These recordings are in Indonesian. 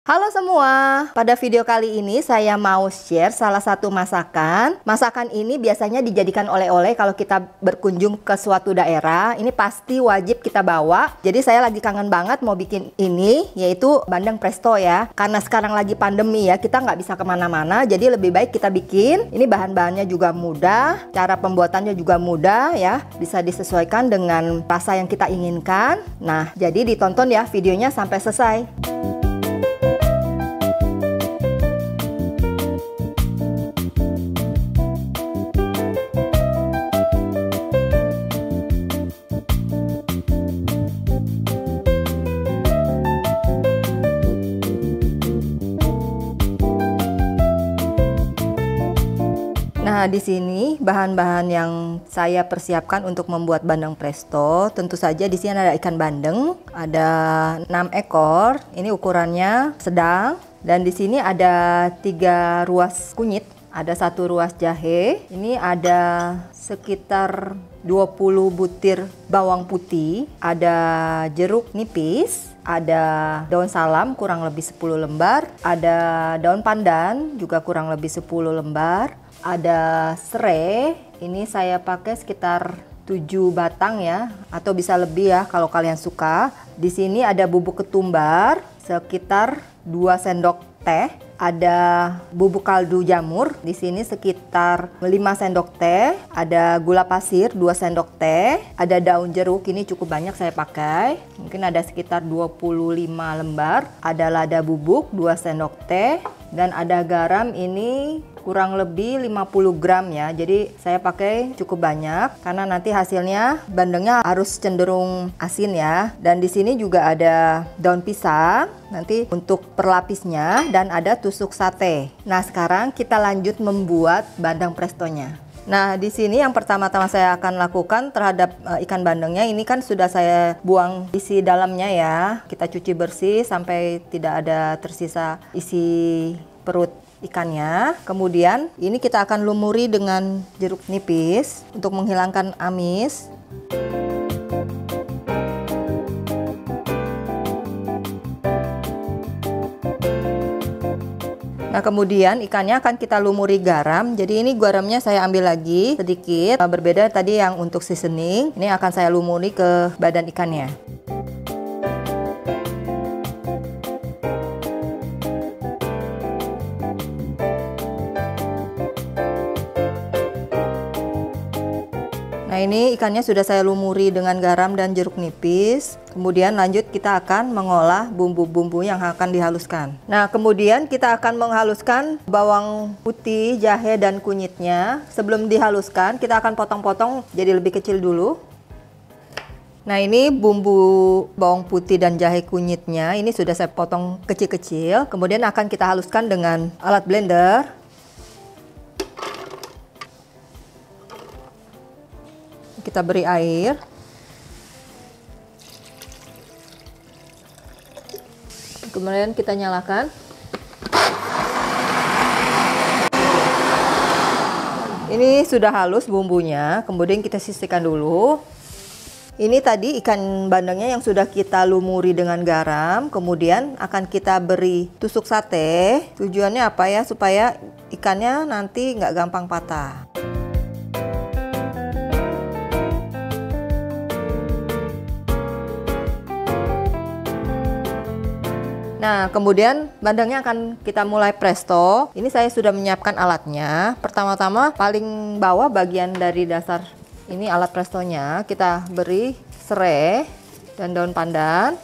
Halo semua, pada video kali ini saya mau share salah satu masakan. Masakan ini biasanya dijadikan oleh-oleh kalau kita berkunjung ke suatu daerah. Ini pasti wajib kita bawa. Jadi saya lagi kangen banget mau bikin ini, yaitu bandeng presto ya. Karena sekarang lagi pandemi ya, kita nggak bisa kemana-mana. Jadi lebih baik kita bikin. Ini bahan-bahannya juga mudah, cara pembuatannya juga mudah ya. Bisa disesuaikan dengan rasa yang kita inginkan. Nah, jadi ditonton ya videonya sampai selesai. Nah, di sini bahan-bahan yang saya persiapkan untuk membuat bandeng presto, tentu saja di sini ada ikan bandeng, ada 6 ekor. Ini ukurannya sedang, dan di sini ada 3 ruas kunyit, ada 1 ruas jahe. Ini ada sekitar 20 butir bawang putih, ada jeruk nipis, ada daun salam kurang lebih 10 lembar, ada daun pandan juga kurang lebih 10 lembar, ada serai, ini saya pakai sekitar 7 batang ya, atau bisa lebih ya kalau kalian suka. Di sini ada bubuk ketumbar sekitar 2 sendok teh, ada bubuk kaldu jamur di sini sekitar 5 sendok teh, ada gula pasir 2 sendok teh, ada daun jeruk, ini cukup banyak saya pakai, mungkin ada sekitar 25 lembar, ada lada bubuk 2 sendok teh, dan ada garam ini kurang lebih 50 gram ya. Jadi saya pakai cukup banyak karena nanti hasilnya bandengnya harus cenderung asin ya. Dan di sini juga ada daun pisang nanti untuk perlapisnya, dan ada tusuk sate. Nah, sekarang kita lanjut membuat bandeng prestonya. Nah, di sini yang pertama-tama saya akan lakukan terhadap ikan bandengnya, ini kan sudah saya buang isi dalamnya ya. Kita cuci bersih sampai tidak ada tersisa isi perut ikannya. Kemudian ini kita akan lumuri dengan jeruk nipis untuk menghilangkan amis. Nah, kemudian ikannya akan kita lumuri garam. Jadi ini garamnya saya ambil lagi sedikit, berbeda tadi yang untuk seasoning. Ini akan saya lumuri ke badan ikannya. Nah, ini ikannya sudah saya lumuri dengan garam dan jeruk nipis. Kemudian lanjut kita akan mengolah bumbu-bumbu yang akan dihaluskan. Nah, kemudian kita akan menghaluskan bawang putih, jahe, dan kunyitnya. Sebelum dihaluskan, kita akan potong-potong jadi lebih kecil dulu. Nah, ini bumbu bawang putih dan jahe kunyitnya. Ini sudah saya potong kecil-kecil. Kemudian akan kita haluskan dengan alat blender. Kita beri air. Kemudian kita nyalakan. Ini sudah halus bumbunya, kemudian kita sisihkan dulu. Ini tadi ikan bandengnya yang sudah kita lumuri dengan garam, kemudian akan kita beri tusuk sate. Tujuannya apa ya? Supaya ikannya nanti nggak gampang patah. Nah, kemudian bandengnya akan kita mulai presto. Ini saya sudah menyiapkan alatnya. Pertama-tama paling bawah bagian dari dasar ini alat prestonya, kita beri serai dan daun pandan.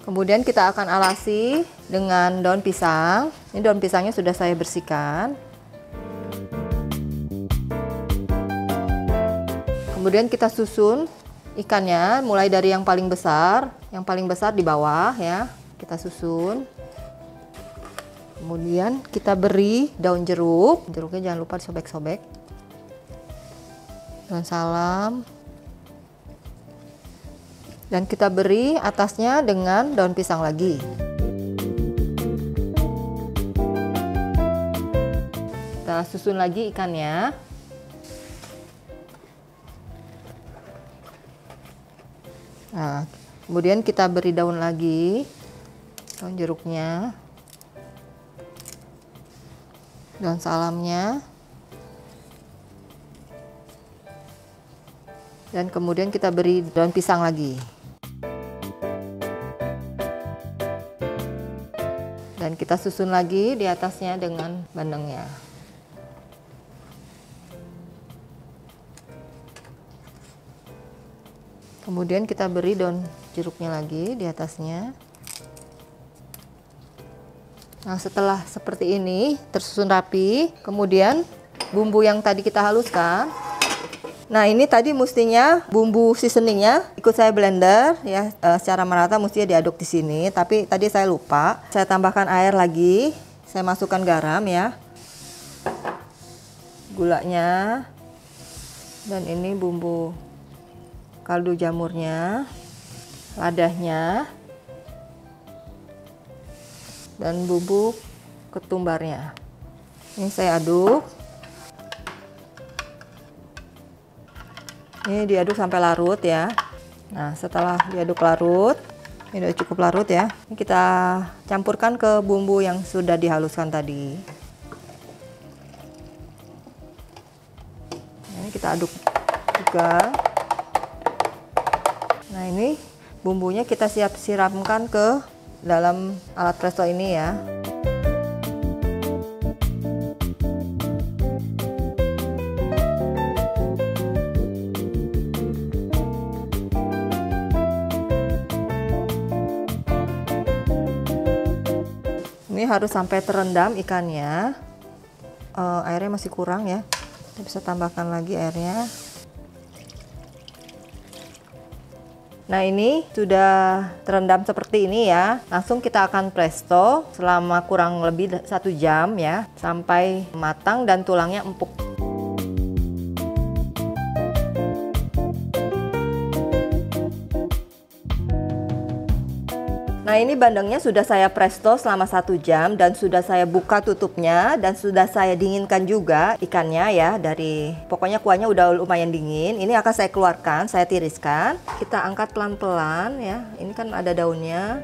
Kemudian kita akan alasi dengan daun pisang. Ini daun pisangnya sudah saya bersihkan. Kemudian kita susun ikannya mulai dari yang paling besar di bawah ya. Kita susun, kemudian kita beri daun jeruk, jeruknya jangan lupa disobek-sobek, daun salam, dan kita beri atasnya dengan daun pisang lagi. Kita susun lagi ikannya. Nah, kemudian kita beri daun lagi. daun jeruknya, daun salamnya, dan kemudian kita beri daun pisang lagi. Dan kita susun lagi di atasnya dengan bandengnya. Kemudian kita beri daun jeruknya lagi di atasnya. Nah, setelah seperti ini tersusun rapi, kemudian bumbu yang tadi kita haluskan. Nah, ini tadi mestinya bumbu seasoningnya ikut saya blender ya, secara merata mestinya diaduk di sini. Tapi tadi saya lupa, saya tambahkan air lagi, saya masukkan garam ya, gulanya, dan ini bumbu kaldu jamurnya, ladahnya, dan bumbu ketumbarnya. Ini saya aduk. Ini diaduk sampai larut ya. Nah, setelah diaduk larut, ini udah cukup larut ya. Ini kita campurkan ke bumbu yang sudah dihaluskan tadi. Ini kita aduk juga. Nah, ini bumbunya kita siap siramkan ke dalam alat presto ini ya. Ini harus sampai terendam ikannya. Airnya masih kurang ya. Kita bisa tambahkan lagi airnya. Nah, ini sudah terendam seperti ini ya. Langsung kita akan presto selama kurang lebih 1 jam ya, sampai matang dan tulangnya empuk. Nah, ini bandengnya sudah saya presto selama 1 jam dan sudah saya buka tutupnya dan sudah saya dinginkan juga ikannya ya, dari pokoknya kuahnya udah lumayan dingin. Ini akan saya keluarkan, saya tiriskan. Kita angkat pelan-pelan ya. Ini kan ada daunnya.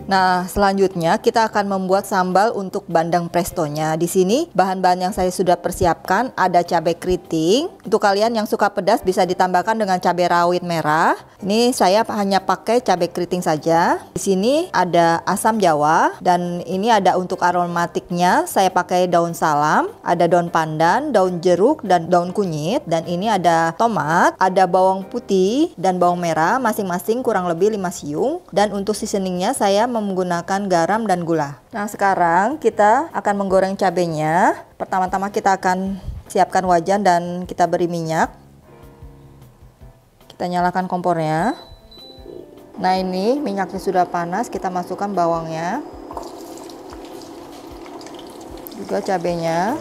Nah, selanjutnya kita akan membuat sambal untuk bandeng prestonya. Di sini bahan-bahan yang saya sudah persiapkan ada cabai keriting. Untuk kalian yang suka pedas bisa ditambahkan dengan cabai rawit merah. Ini saya hanya pakai cabai keriting saja. Di sini ada asam jawa dan ini ada untuk aromatiknya saya pakai daun salam, ada daun pandan, daun jeruk dan daun kunyit, dan ini ada tomat, ada bawang putih dan bawang merah masing-masing kurang lebih 5 siung, dan untuk seasoningnya saya menggunakan garam dan gula. Nah, sekarang kita akan menggoreng cabenya. Pertama-tama kita akan siapkan wajan dan kita beri minyak. Kita nyalakan kompornya. Nah, ini minyaknya sudah panas, kita masukkan bawangnya, juga cabenya.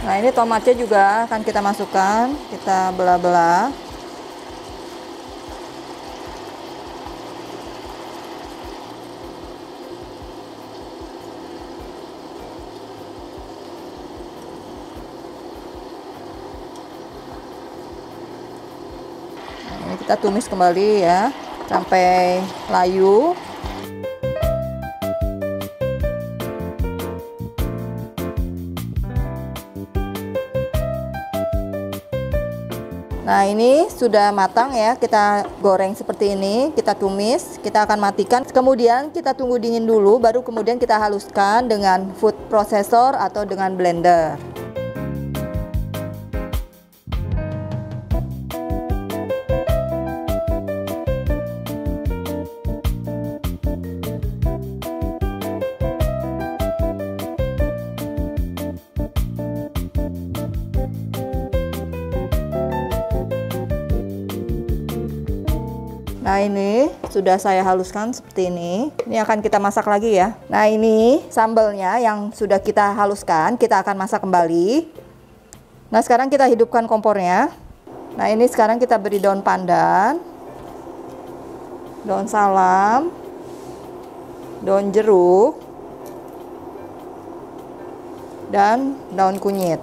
Nah, ini tomatnya juga akan kita masukkan, kita belah-belah. Nah, ini kita tumis kembali ya, sampai layu. Nah, ini sudah matang ya, kita goreng seperti ini, kita tumis, kita akan matikan. Kemudian kita tunggu dingin dulu, baru kemudian kita haluskan dengan food processor atau dengan blender. Nah ini sudah saya haluskan seperti ini. Ini akan kita masak lagi ya. Nah ini sambalnya yang sudah kita haluskan, kita akan masak kembali. Nah sekarang kita hidupkan kompornya. Nah ini sekarang kita beri daun pandan, daun salam, daun jeruk, dan daun kunyit.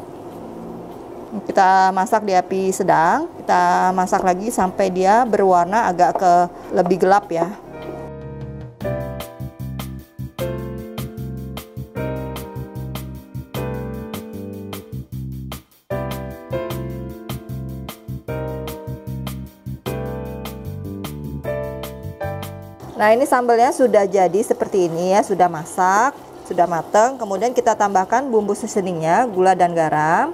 Kita masak di api sedang, kita masak lagi sampai dia berwarna agak lebih gelap ya. Nah ini sambalnya sudah jadi seperti ini ya, sudah masak, sudah matang. Kemudian kita tambahkan bumbu seasoningnya, gula dan garam.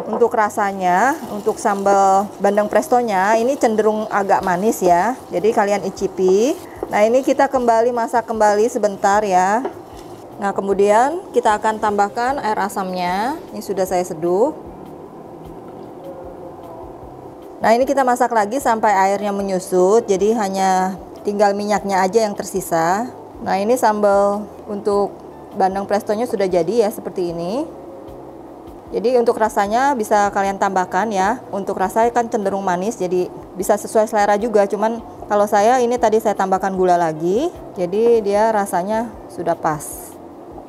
Untuk rasanya, untuk sambal bandeng prestonya ini cenderung agak manis ya. Jadi kalian icipi. Nah ini kita kembali masak kembali sebentar ya. Nah kemudian kita akan tambahkan air asamnya. Ini sudah saya seduh. Nah ini kita masak lagi sampai airnya menyusut. Jadi hanya tinggal minyaknya aja yang tersisa. Nah ini sambal untuk bandeng prestonya sudah jadi ya seperti ini. Jadi untuk rasanya bisa kalian tambahkan ya. Untuk rasanya kan cenderung manis, jadi bisa sesuai selera juga. Cuman kalau saya ini tadi saya tambahkan gula lagi, jadi dia rasanya sudah pas.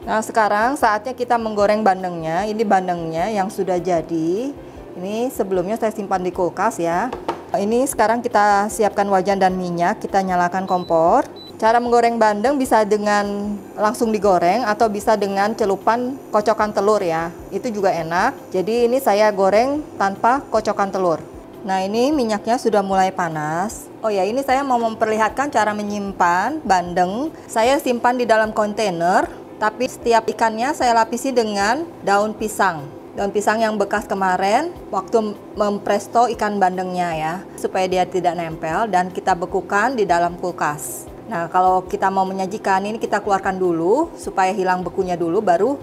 Nah sekarang saatnya kita menggoreng bandengnya. Ini bandengnya yang sudah jadi. Ini sebelumnya saya simpan di kulkas ya. Ini sekarang kita siapkan wajan dan minyak. Kita nyalakan kompor. Cara menggoreng bandeng bisa dengan langsung digoreng atau bisa dengan celupan kocokan telur ya. Itu juga enak. Jadi ini saya goreng tanpa kocokan telur. Nah ini minyaknya sudah mulai panas. Oh ya ini saya mau memperlihatkan cara menyimpan bandeng. Saya simpan di dalam kontainer. Tapi setiap ikannya saya lapisi dengan daun pisang. Daun pisang yang bekas kemarin waktu mempresto ikan bandengnya ya. Supaya dia tidak nempel dan kita bekukan di dalam kulkas. Nah kalau kita mau menyajikan ini kita keluarkan dulu supaya hilang bekunya dulu, baru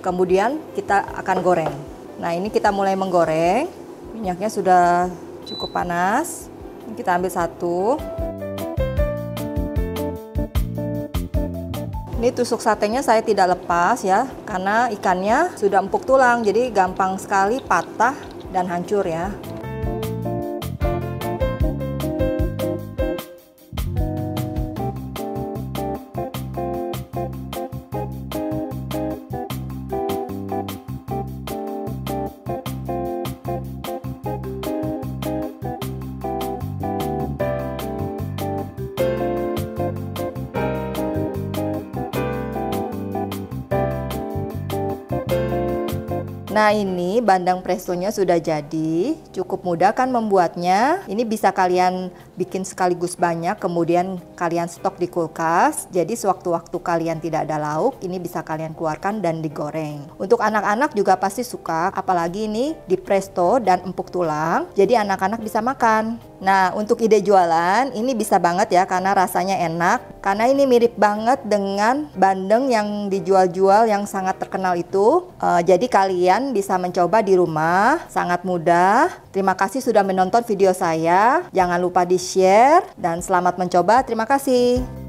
kemudian kita akan goreng. Nah ini kita mulai menggoreng, minyaknya sudah cukup panas. Kita ambil satu. Ini tusuk satenya saya tidak lepas ya, karena ikannya sudah empuk tulang, jadi gampang sekali patah dan hancur ya. Nah ini bandeng prestonya sudah jadi, cukup mudah kan membuatnya. Ini bisa kalian bikin sekaligus banyak, kemudian kalian stok di kulkas. Jadi sewaktu-waktu kalian tidak ada lauk, ini bisa kalian keluarkan dan digoreng. Untuk anak-anak juga pasti suka, apalagi ini di presto dan empuk tulang, jadi anak-anak bisa makan. Nah untuk ide jualan, ini bisa banget ya karena rasanya enak. Karena ini mirip banget dengan bandeng yang dijual-jual yang sangat terkenal itu. Jadi kalian bisa mencoba di rumah, sangat mudah. Terima kasih sudah menonton video saya. Jangan lupa di-share dan selamat mencoba. Terima kasih.